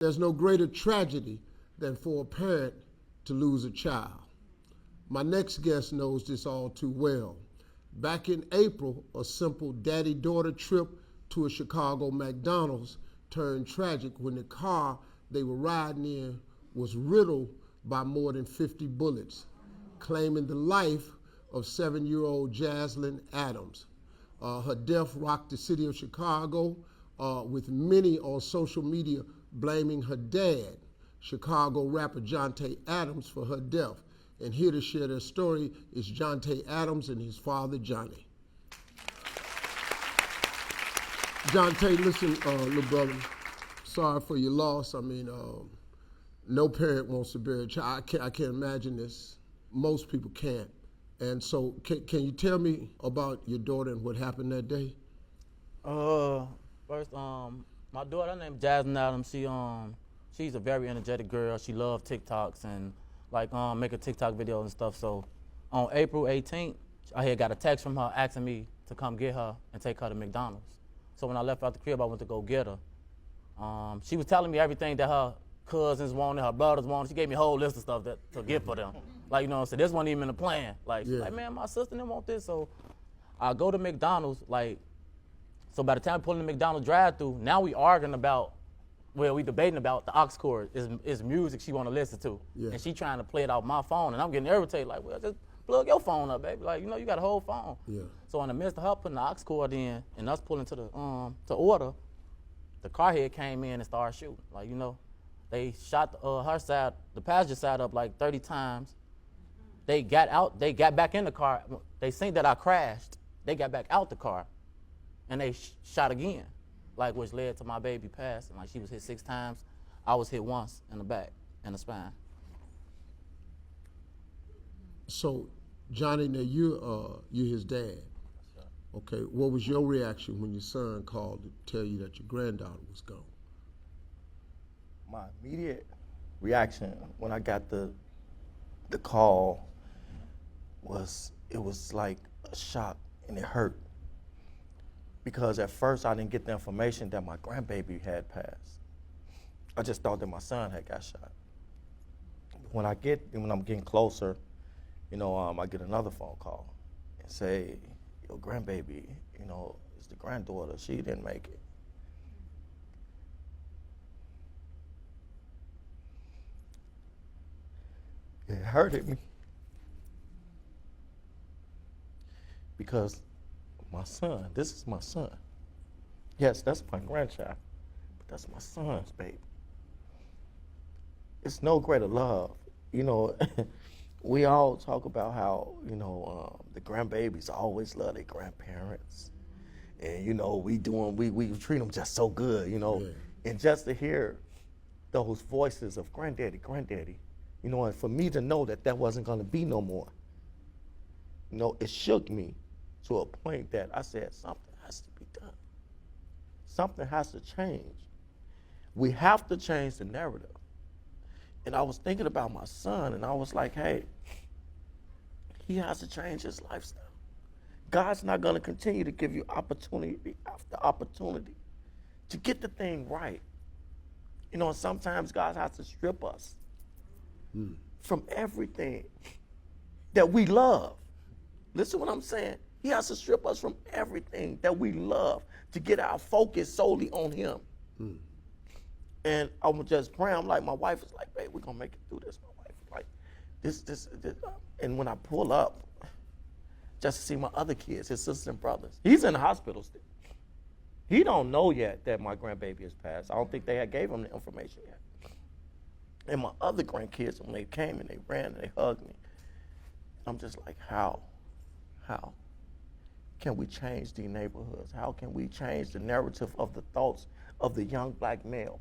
There's no greater tragedy than for a parent to lose a child. My next guest knows this all too well. Back in April, a simple daddy-daughter trip to a Chicago McDonald's turned tragic when the car they were riding in was riddled by more than 50 bullets, claiming the life of 7-year-old Jontae Adams. Her death rocked the city of Chicago, with many on social media blaming her dad, Chicago rapper Jontae Adams, for her death. And here to share their story is Jontae Adams and his father, Johnny. Jontae, listen, little brother, sorry for your loss. I mean, no parent wants to bury a child. I can't imagine this. Most people can't. And so, can you tell me about your daughter and what happened that day? First, my daughter, her name is Jontae Adams. She's a very energetic girl. She loves TikToks and make a TikTok video and stuff. So on April 18th, I had got a text from her asking me to come get her and take her to McDonald's. So when I left out the crib, I went to go get her. She was telling me everything that her cousins wanted, her brothers wanted. She gave me a whole list of stuff to get for them. So this wasn't even in the plan. She's like, man, my sister didn't want this. So I go to McDonald's, so by the time we pull in the McDonald's drive-thru, now we arguing about, we debating about the aux cord is music she want to listen to. Yeah. And she trying to play it off my phone, and I'm getting irritated, just plug your phone up, baby. You got a whole phone. Yeah. So in the midst of her putting the aux cord in and us pulling to to order, the car head came in and started shooting. They shot her side, the passenger side up 30 times. They got out, they got back in the car. They seen that I crashed. They got back out the car, and they shot again, which led to my baby passing. She was hit 6 times. I was hit once in the back and the spine. So, Johnny, now you're his dad. Okay, what was your reaction when your son called to tell you that your granddaughter was gone? My immediate reaction when I got the call was like a shock, and it hurt. Because at first I didn't get the information that my grandbaby had passed. I just thought that my son had got shot. When I'm getting closer, I get another phone call and say, your grandbaby, is the granddaughter. She didn't make it. It hurted me because my son, this is my son. Yes, that's my grandchild, but that's my son's baby. It's no greater love. We all talk about how, the grandbabies always love their grandparents. And, we treat them just so good, Yeah. And just to hear those voices of granddaddy, and for me to know that wasn't gonna be no more, it shook me to a point that I said, something has to be done. Something has to change. We have to change the narrative. And I was thinking about my son, and I was like, hey, he has to change his lifestyle. God's not gonna continue to give you opportunity after opportunity to get the thing right. Sometimes God has to strip us from everything that we love. Listen what I'm saying. He has to strip us from everything that we love to get our focus solely on him. And I was just praying. I'm like, my wife is like, babe, we're gonna make it through this. My wife is like, this. And when I pull up, just to see my other kids, his sisters and brothers, he's in the hospital still. He don't know yet that my grandbaby has passed. I don't think they had gave him the information yet. And my other grandkids, when they came and they ran and they hugged me, I'm just like, how can we change the neighborhoods? How can we change the narrative of the thoughts of the young black males?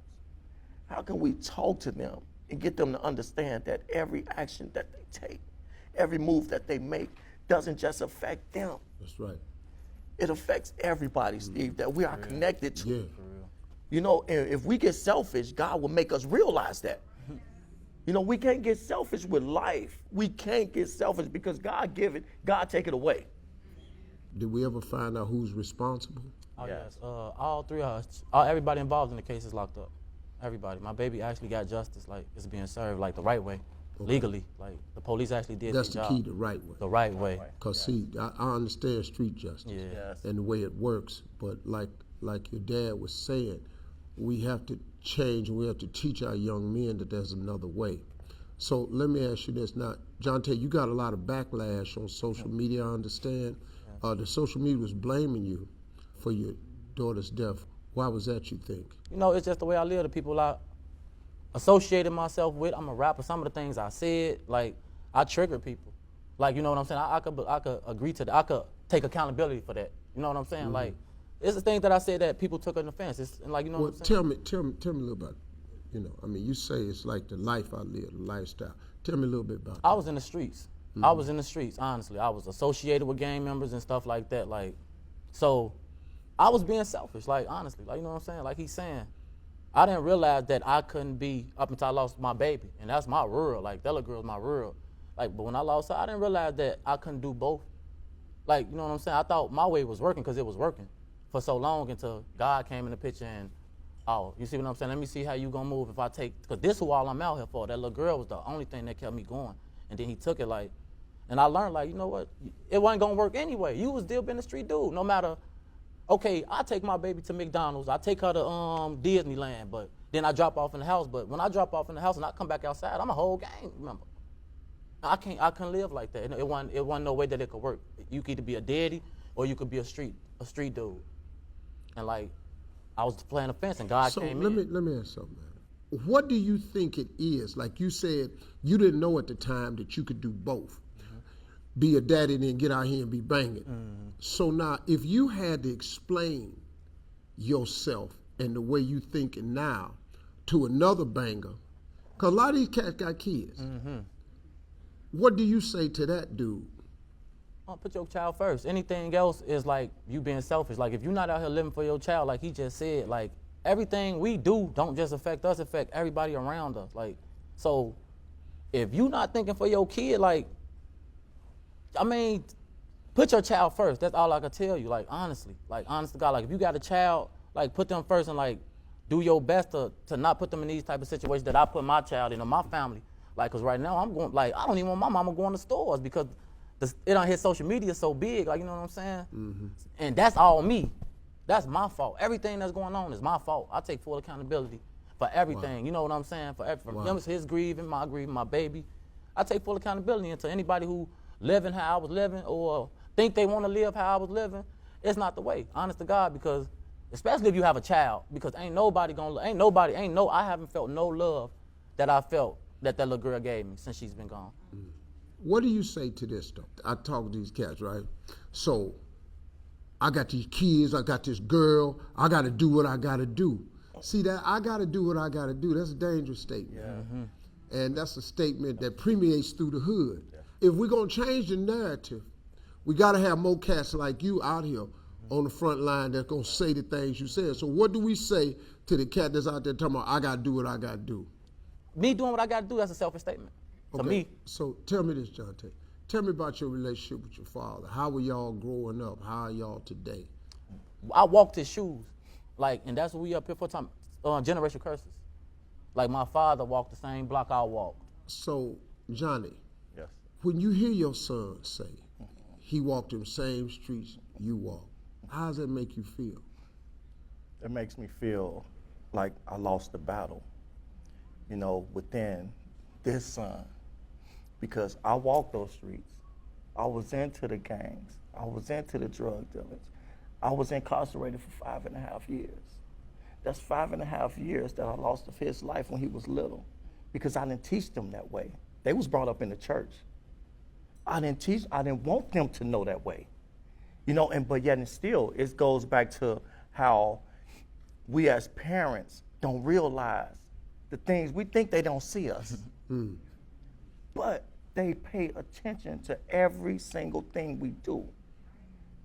How can we talk to them and get them to understand that every action that they take, every move that they make doesn't just affect them. That's right. It affects everybody, Steve, that we are connected to. Yeah. And if we get selfish, God will make us realize that. We can't get selfish with life. We can't get selfish because God give it, God take it away. Did we ever find out who's responsible? Oh, yes. All 3 of us, everybody involved in the case is locked up. Everybody. My baby actually got justice. Like, it's being served like the right way, legally. Like, the police actually did That's their the job. key, the right way. The right way. Because see, I understand street justice and the way it works, but like your dad was saying, we have to change and we have to teach our young men that there's another way. So let me ask you this now, Jontae, you got a lot of backlash on social media, I understand. The social media was blaming you for your daughter's death. Why was that, you think? You know, it's just the way I live. The people I associated myself with. I'm a rapper. Some of the things I said, like, I triggered people. Like, you know what I'm saying? I could agree to that. I could take accountability for that. You know what I'm saying? Like, it's the things that I said that people took an offense. It's like, you know what I'm saying? Tell me a little about, you know, I mean, you say it's like the life I live, the lifestyle. Tell me a little bit about that. I was in the streets. I was in the streets, honestly. I was associated with gang members and stuff like that. Like, so I was being selfish, like, honestly. Like, you know what I'm saying? Like he's saying, I didn't realize that I couldn't be up until I lost my baby. And that's my world. Like, that little girl's my world. Like, but when I lost her, I didn't realize that I couldn't do both. Like, you know what I'm saying? I thought my way was working because it was working for so long until God came in the picture and, oh, you see what I'm saying? Let me see how you gonna move if I take, because this is all I'm out here for. That little girl was the only thing that kept me going. And then he took it, like, and I learned, like, you know what? It wasn't gonna work anyway. You was still being a street dude, no matter. Okay, I take my baby to McDonald's. I take her to Disneyland, but then I drop off in the house. But when I drop off in the house and I come back outside, I'm a whole gang member. I couldn't live like that. It wasn't no way that it could work. You could either be a daddy or you could be a street dude. And like, I was playing a fence and God came in. Let me ask something, man. What do you think it is? Like you said, you didn't know at the time that you could do both. Be a daddy and then get out here and be banging. So now, if you had to explain yourself and the way you thinking now to another banger, because a lot of these cats got kids, what do you say to that dude? Put your child first. Anything else is like you being selfish. Like, if you're not out here living for your child, like he just said, like, everything we do don't just affect us, affect everybody around us. Like, so if you not thinking for your kid, like, I mean, put your child first. That's all I can tell you, like, honestly. Like, honest to God, like, if you got a child, like, put them first and, like, do your best to not put them in these type of situations that I put my child in or my family. Like, because right now I'm going, like, I don't even want my mama going to stores because it don't hit social media so big, like, you know what I'm saying? And that's all me. That's my fault. Everything that's going on is my fault. I take full accountability for everything. Wow. You know what I'm saying? For him, his grieving, my baby. I take full accountability. And to anybody who living how I was living or think they want to live how I was living, it's not the way, honest to God, because especially if you have a child, because I haven't felt no love that I felt that little girl gave me since she's been gone. What do you say to this though? I talk to these cats, right? So I got these kids, I got this girl, I got to do what I got to do. See that I got to do what I got to do, that's a dangerous statement. And that's a statement that permeates through the hood. If we're going to change the narrative, we got to have more cats like you out here on the front line that's going to say the things you said. So what do we say to the cat that's out there talking about, I got to do what I got to do? Me doing what I got to do, that's a selfish statement. To me. So tell me this, Jontae. Tell me about your relationship with your father. How were y'all growing up? How are y'all today? I walked his shoes. Like, and that's what we up here for, generational curses. Like, my father walked the same block I walked. So, Johnny. Yes. When you hear your son say he walked them same streets you walk, how does that make you feel? It makes me feel like I lost the battle, you know, within this son, because I walked those streets. I was into the gangs. I was into the drug dealers. I was incarcerated for 5.5 years. That's 5.5 years that I lost of his life when he was little, because I didn't teach them that way. They was brought up in the church. I didn't want them to know that way. You know, but yet and still, it goes back to how we as parents don't realize the things, we think they don't see us. But they pay attention to every single thing we do.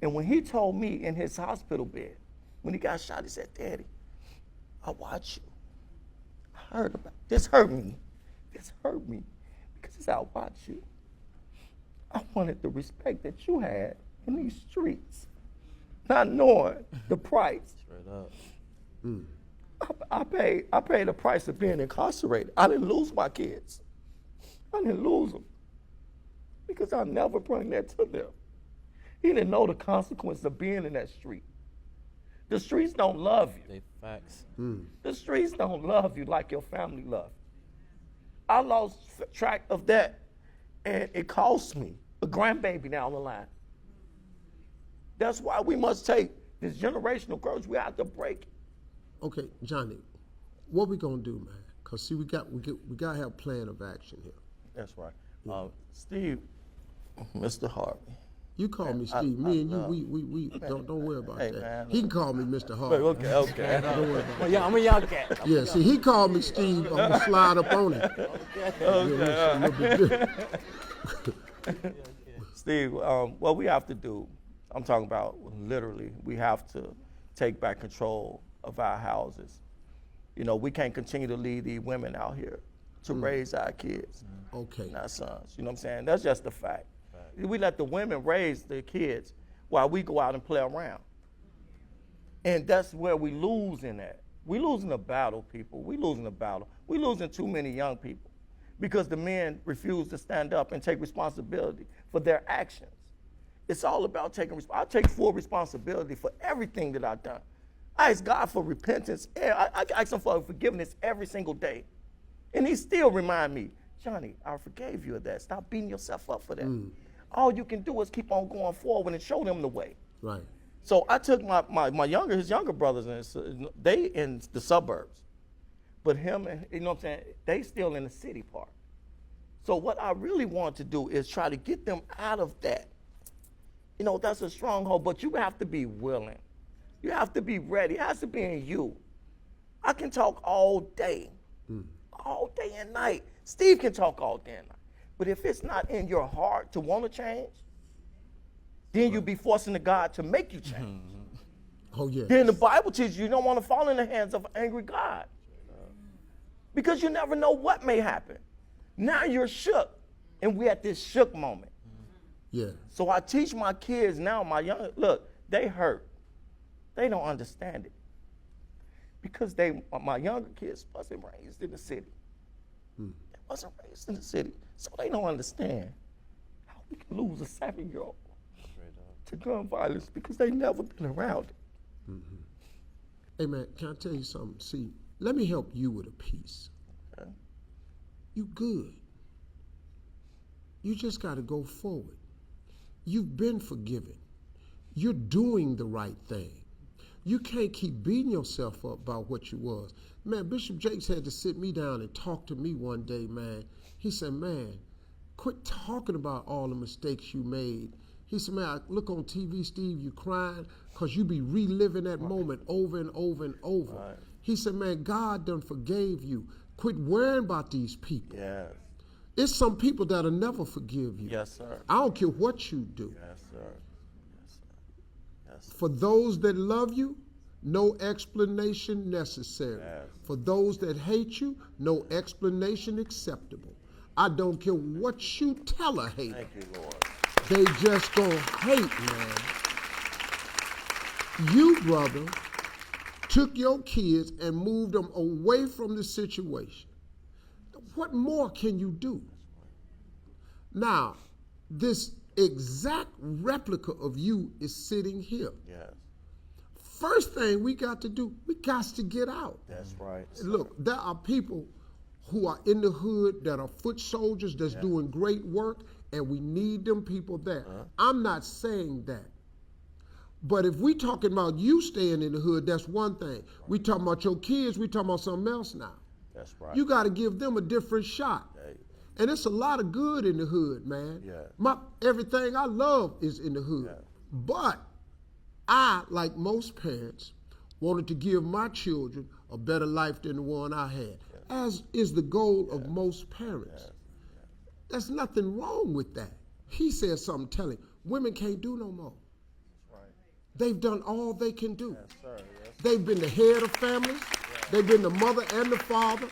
And when he told me in his hospital bed, when he got shot, he said, Daddy, I watch you. I heard about it. This hurt me. This hurt me because he said, I watch you. I wanted the respect that you had in these streets, not knowing the price. Straight up. I paid the price of being incarcerated. I didn't lose my kids. I didn't lose them because I never bring that to them. He didn't know the consequence of being in that street. The streets don't love you. They facts. The streets don't love you like your family love you. I lost track of that, and it cost me a grandbaby down the line. That's why we must take this generational curse. We have to break it. Okay, Johnny, what we gonna do, man? Cause see, we gotta have a plan of action here. That's right. Steve, Mr. Harvey. You call me Steve. Me and you, we don't worry about that. Man, he can call me Mr. Harvey. Okay. Don't worry about Well, I'm a young cat. Yeah, see, he called me Steve. I'm gonna slide up on him. Steve, what we have to do, I'm talking about literally, we have to take back control of our houses. You know, we can't continue to leave these women out here to raise our kids Okay. and our sons. You know what I'm saying? That's just a fact. We let the women raise their kids while we go out and play around. And that's where we lose in that. We losing the battle, people. We losing the battle. We losing too many young people because the men refuse to stand up and take responsibility for their actions. It's all about taking responsibility. I take full responsibility for everything that I've done. I ask God for repentance. I ask him for forgiveness every single day. And he still remind me, Johnny, I forgave you of that. Stop beating yourself up for that. All you can do is keep on going forward and show them the way. Right. So I took his younger brothers, and they in the suburbs. But him, and you know what I'm saying, they still in the city part. So what I really want to do is try to get them out of that. You know, that's a stronghold, but you have to be willing. You have to be ready. It has to be in you. I can talk all day and night. Steve can talk all day and night. But if it's not in your heart to want to change, then you'll be forcing the God to make you change. Oh, yeah. Then the Bible teaches you don't want to fall in the hands of an angry God. Because you never know what may happen. Now you're shook, and we're at this shook moment. Yeah. So I teach my kids now, look, they hurt. They don't understand it. Because my younger kids wasn't raised in the city. They wasn't raised in the city. So they don't understand how we can lose a 7-year-old to gun violence because they never been around it. Hey, man, can I tell you something? See, let me help you with a piece. Okay. You good. You just got to go forward. You've been forgiven. You're doing the right thing. You can't keep beating yourself up about what you was. Man, Bishop Jakes had to sit me down and talk to me one day, man. He said, man, quit talking about all the mistakes you made. He said, man, I look on TV, Steve, you crying because you be reliving that moment over and over and over. Right. He said, man, God done forgave you. Quit worrying about these people. Yes. It's some people that'll never forgive you. Yes, sir. I don't care what you do. Yes, sir. Yes, sir. Yes, sir. For those that love you, no explanation necessary. Yes. For those that hate you, no explanation acceptable. I don't care what you tell a hater. Thank you, Lord. They just gonna hate, man. You, brother, took your kids and moved them away from the situation. What more can you do? Now, this exact replica of you is sitting here. Yes. First thing we got to do, we got to get out. That's right. Look, there are people who are in the hood that are foot soldiers that's doing great work, and we need them people there. I'm not saying that. But if we talking about you staying in the hood, that's one thing. We talking about your kids, we talking about something else now. That's right. You got to give them a different shot. And it's a lot of good in the hood, man. Yeah. Everything I love is in the hood. Yeah. But I, like most parents, wanted to give my children a better life than the one I had, as is the goal of most parents. There's nothing wrong with that. He said something telling. Women can't do no more. That's right. They've done all they can do. Yes, sir. Yes. They've been the head of families. They've been the mother and the father.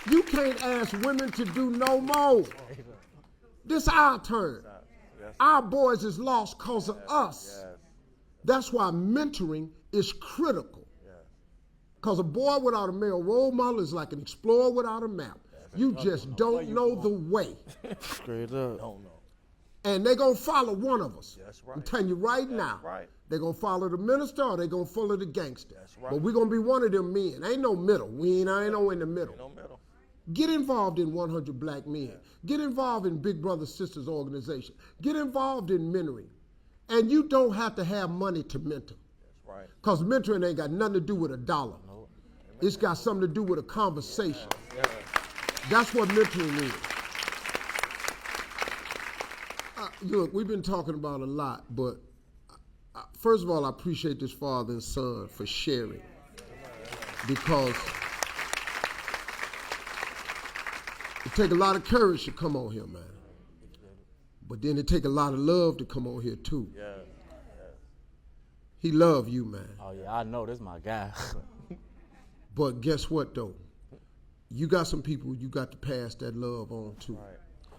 You can't ask women to do no more. This our turn. Yes. Our boys is lost because of us. Yes. That's why mentoring is critical. Yes. Because a boy without a male role model is like an explorer without a map. You just don't know the way. Straight up. Don't know. And they're going to follow one of us. That's right. I'm telling you right now. right. They're going to follow the minister or they're going to follow the gangster. That's right. But we're going to be one of them men. Ain't no middle. I ain't no in the middle. No middle. Get involved in 100 Black Men. Get involved in Big Brothers Sisters organization. Get involved in mentoring. And you don't have to have money to mentor. That's right. Because mentoring ain't got nothing to do with a dollar. Nope. It's got something to do with a conversation. Yeah. That's what mentoring is. Look, we've been talking about a lot, but first of all, I appreciate this father and son for sharing. Because it takes a lot of courage to come on here, man. But then it takes a lot of love to come on here, too. Yeah. He love you, man. Oh yeah, I know this my guy. But guess what, though? You got some people you got to pass that love on to. Right.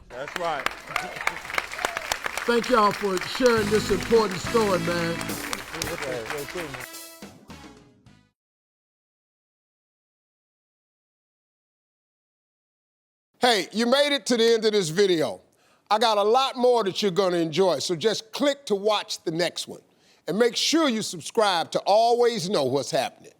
That's right. Thank y'all for sharing this important story, man. Hey, you made it to the end of this video. I got a lot more that you're gonna enjoy, so just click to watch the next one. And make sure you subscribe to always know what's happening.